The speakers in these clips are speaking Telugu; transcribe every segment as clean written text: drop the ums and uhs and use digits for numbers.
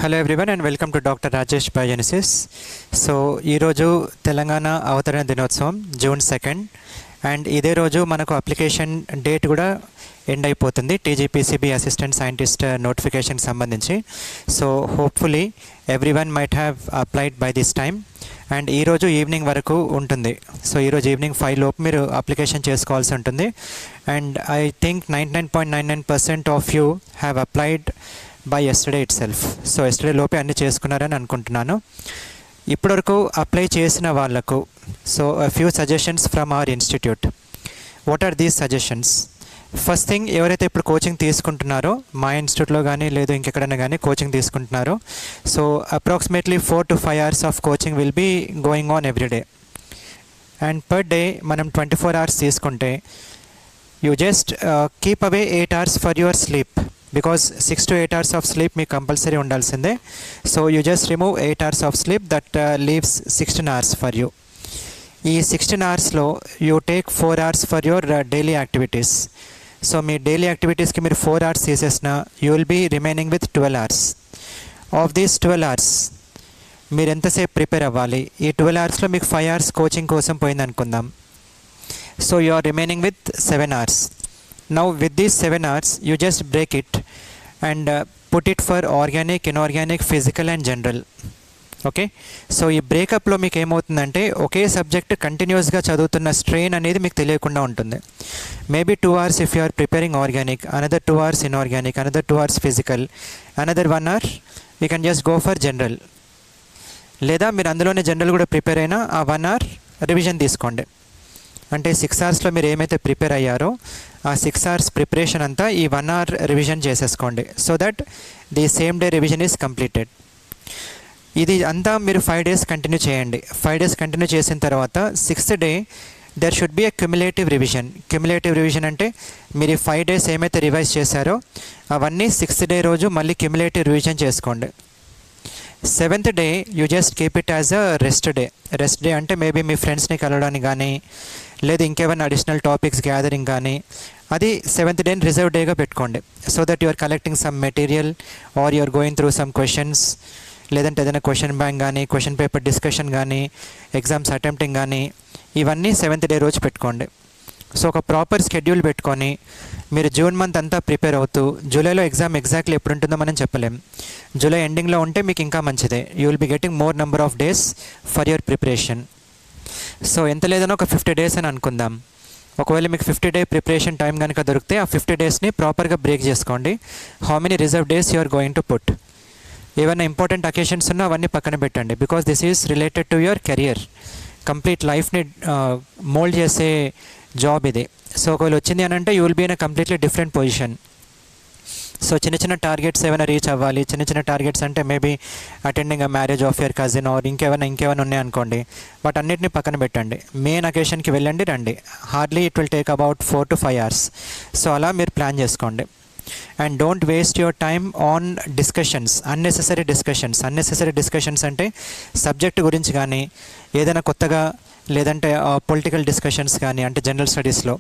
Hello everyone and welcome to doctor Rajesh biogenesis. So ఈరోజు తెలంగాణ అవతరణ దినోత్సవం జూన్ 2 అండ్ ఇదే రోజు మనకు అప్లికేషన్ డేట్ కూడా ఎండ్ అయిపోతుంది టీజీపీసీబీ అసిస్టెంట్ సైంటిస్ట్ నోటిఫికేషన్ సంబంధించి. So hopefully everyone might have applied by this time and ఈరోజు ఈవినింగ్ వరకు ఉంటుంది. సో ఈరోజు ఈవినింగ్ 5 లోపు మీరు అప్లికేషన్ చేసుకోవాల్సి ఉంటుంది. And I think 99.99% of you have applied by yesterday itself. So yesterday లోపే అన్నీ చేసుకున్నారని అనుకుంటున్నాను. ఇప్పటివరకు అప్లై చేసిన వాళ్ళకు so few suggestions from our institute. What are these suggestions? First thing, ఎవరైతే ఇప్పుడు కోచింగ్ తీసుకుంటున్నారో మా ఇన్స్టిట్యూట్లో కానీ లేదు ఇంకెక్కడైనా కానీ కోచింగ్ తీసుకుంటున్నారో, so approximately 4 to 5 hours of coaching will be going on every day. And per day మనం 24 hours తీసుకుంటే you just keep away 8 hours for your sleep, because 6 to 8 hours of sleep మీకు కంపల్సరీ ఉండాల్సిందే. So you just remove 8 hours of sleep, that leaves 16 hours for you. ఈ 16 hoursలో you take 4 hours for your daily activities. So me daily యాక్టివిటీస్కి మీరు 4 hours తీసేసిన you will be remaining with 12 hours. Of these 12 hours మీరు ఎంతసేపు ప్రిపేర్ అవ్వాలి? ఈ 12 hoursలో మీకు 5 hours కోచింగ్ కోసం పోయింది అనుకుందాం. So you are remaining with 7 hours. Now with these 7 hours you just break it and put it for organic, inorganic, physical and general. Okay, so ఈ బ్రేకప్లో మీకు ఏమవుతుందంటే ఒకే సబ్జెక్ట్ కంటిన్యూస్గా చదువుతున్న స్ట్రెయిన్ అనేది మీకు తెలియకుండా ఉంటుంది. Maybe 2 hours if you are preparing organic, another 2 hours inorganic, another 2 hours physical, another 1 hour you can just go for general. లేదా మీరు అందులోనే జనరల్ కూడా ప్రిపేర్ అయినా ఆ 1 hour రివిజన్ తీసుకోండి. అంటే 6 hours మీరు ఏమైతే ప్రిపేర్ అయ్యారో ఆ 6 hours ప్రిపరేషన్ అంతా ఈ 1 hour రివిజన్ చేసేసుకోండి. So that the same day revision is completed. ఇది అంతా మీరు 5 days కంటిన్యూ చేయండి. 5 days కంటిన్యూ చేసిన తర్వాత 6th day there should be a cumulative revision. Cumulative revision అంటే మీరు 5 days ఏమైతే రివైజ్ చేశారో అవన్నీ 6th day రోజు మళ్ళీ క్యుములేటివ్ రివిజన్ చేసుకోండి. 7th day you just keep it as a rest day. Rest day అంటే మేబీ మీ ఫ్రెండ్స్ని కలవడానికి కానీ లేదు ఇంకేమైనా అడిషనల్ టాపిక్స్ గ్యాదరింగ్ కానీ అది 7th day రిజర్వ్ డేగా పెట్టుకోండి. So that you are collecting some material or you are going through some questions, లేదంటే ఏదైనా క్వశ్చన్ బ్యాంక్ కానీ క్వశ్చన్ పేపర్ డిస్కషన్ కానీ ఎగ్జామ్స్ అటెంప్టింగ్ కానీ ఇవన్నీ 7th day రోజు పెట్టుకోండి. సో ఒక ప్రాపర్ షెడ్యూల్ పెట్టుకొని మీరు జూన్ మంత్ అంతా ప్రిపేర్ అవుతూ, జూలైలో ఎగ్జామ్ ఎగ్జాక్ట్లీ ఎప్పుడు ఉంటుందో మనం చెప్పలేం. జూలై ఎండింగ్లో ఉంటే మీకు ఇంకా మంచిదే. You will be getting more number of days for your preparation. So ఎంత లేదన్నా ఒక 50 days అని అనుకుందాం. ఒకవేళ మీకు 50 day ప్రిపరేషన్ టైం కనుక దొరికితే ఆ 50 daysని ప్రాపర్గా బ్రేక్ చేసుకోండి. How many reserve days you are going to put. ఏమైనా ఇంపార్టెంట్ అకేషన్స్ ఉన్నా అవన్నీ పక్కన పెట్టండి, because this is related to your career. Complete లైఫ్ని మోల్డ్ చేసే జాబ్ ఇది. సో ఒకవేళ వచ్చింది అని అంటే you will be in a completely different position. So చిన్న చిన్న టార్గెట్స్ ఏమైనా రీచ్ అవ్వాలి. చిన్న చిన్న టార్గెట్స్ అంటే maybe attending a marriage of your cousin or ఇంకేమైనా ఉన్నాయనుకోండి, బట్ అన్నిటిని పక్కన పెట్టండి. మెయిన్ అకేషన్కి వెళ్ళండి రండి. Hardly it will take about 4 to 5 hours. So అలా మీరు ప్లాన్ చేసుకోండి. And don't waste your time on discussions, unnecessary discussions అంటే సబ్జెక్ట్ గురించి కానీ ఏదైనా కొత్తగా లేదంటే పొలిటికల్ డిస్కషన్స్ కానీ అంటే జనరల్ స్టడీస్లో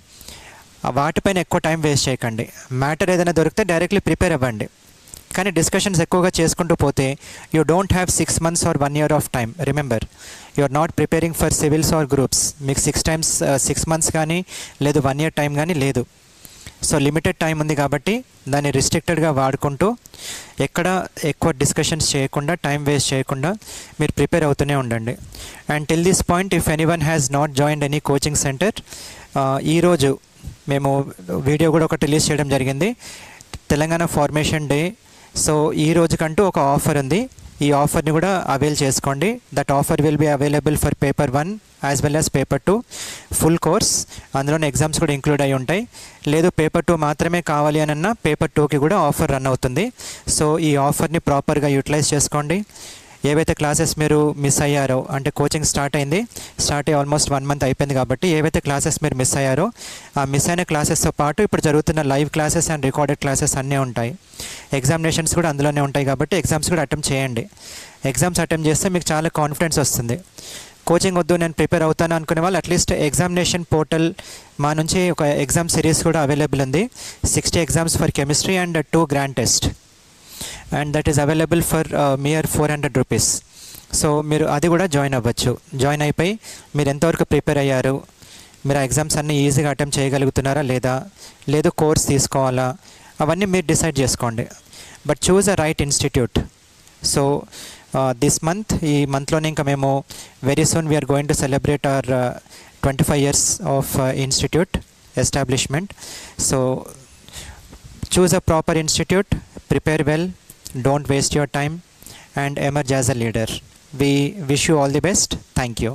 వాటిపైన ఎక్కువ టైం వేస్ట్ చేయకండి. మ్యాటర్ ఏదైనా దొరికితే డైరెక్ట్లీ ప్రిపేర్ అవ్వండి. కానీ డిస్కషన్స్ ఎక్కువగా చేసుకుంటూ పోతే you don't have 6 months or 1 year of time. Remember, you are not preparing for civils or groups. మీకు 6 months కానీ లేదు 1 year టైం కానీ లేదు. సో లిమిటెడ్ టైం ఉంది కాబట్టి దాన్ని రిస్ట్రిక్టెడ్గా వాడుకుంటూ ఎక్కడ ఎక్కువ డిస్కషన్స్ చేయకుండా టైం వేస్ట్ చేయకుండా మీరు ప్రిపేర్ అవుతూనే ఉండండి. And till this point if anyone has not joined any coaching centre, ఈరోజు మేము వీడియో కూడా ఒకటి రిలీజ్ చేయడం జరిగింది, తెలంగాణ ఫార్మేషన్ డే. సో ఈ రోజుకంటూ ఒక ఆఫర్ ఉంది. ఈ ఆఫర్ని కూడా అవైల్ చేసుకోండి. That offer will be available for paper 1 as well as paper 2 full course. అందులోనే ఎగ్జామ్స్ కూడా ఇంక్లూడ్ అయి ఉంటాయి. లేదు పేపర్ 2 మాత్రమే కావాలి అని అన్నా పేపర్ 2కి కూడా ఆఫర్ రన్ అవుతుంది. సో ఈ ఆఫర్ని ప్రాపర్గా యూటిలైజ్ చేసుకోండి. ఏవైతే క్లాసెస్ మీరు మిస్ అయ్యారో, అంటే కోచింగ్ స్టార్ట్ అయ్యి ఆల్మోస్ట్ 1 month అయిపోయింది కాబట్టి ఏవైతే క్లాసెస్ మీరు మిస్ అయ్యారో ఆ మిస్ అయిన క్లాసెస్తో పాటు ఇప్పుడు జరుగుతున్న live classes and recorded classes అన్నీ ఉంటాయి. ఎగ్జామినేషన్స్ కూడా అందులోనే ఉంటాయి కాబట్టి ఎగ్జామ్స్ కూడా అటెంప్ట్ చేయండి. ఎగ్జామ్స్ అటెంప్ట్ చేస్తే మీకు చాలా కాన్ఫిడెన్స్ వస్తుంది. కోచింగ్ వద్దు నేను ప్రిపేర్ అవుతాను అనుకునే వాళ్ళు అట్లీస్ట్ ఎగ్జామినేషన్ పోర్టల్ మా నుంచి ఒక ఎగ్జామ్ సిరీస్ కూడా అవైలబుల్ ఉంది. 60 exams for chemistry and 2 grand test. And that is available for mere 400 rupees. So మీరు అది కూడా జాయిన్ అవ్వచ్చు. జాయిన్ అయిపోయి మీరు ఎంతవరకు ప్రిపేర్ అయ్యారు, మీరు ఆ ఎగ్జామ్స్ అన్నీ ఈజీగా అటెంప్ట్ చేయగలుగుతున్నారా లేదా, లేదు కోర్స్ తీసుకోవాలా, అవన్నీ మీరు డిసైడ్ చేసుకోండి. But choose a right institute. So this month, ఈ మంత్లోనే ఇంకా మేము very soon we're going to celebrate our 25 years of institute establishment. So choose a proper institute, prepare well, don't waste your time, and emerge as a leader. We wish you all the best. Thank you.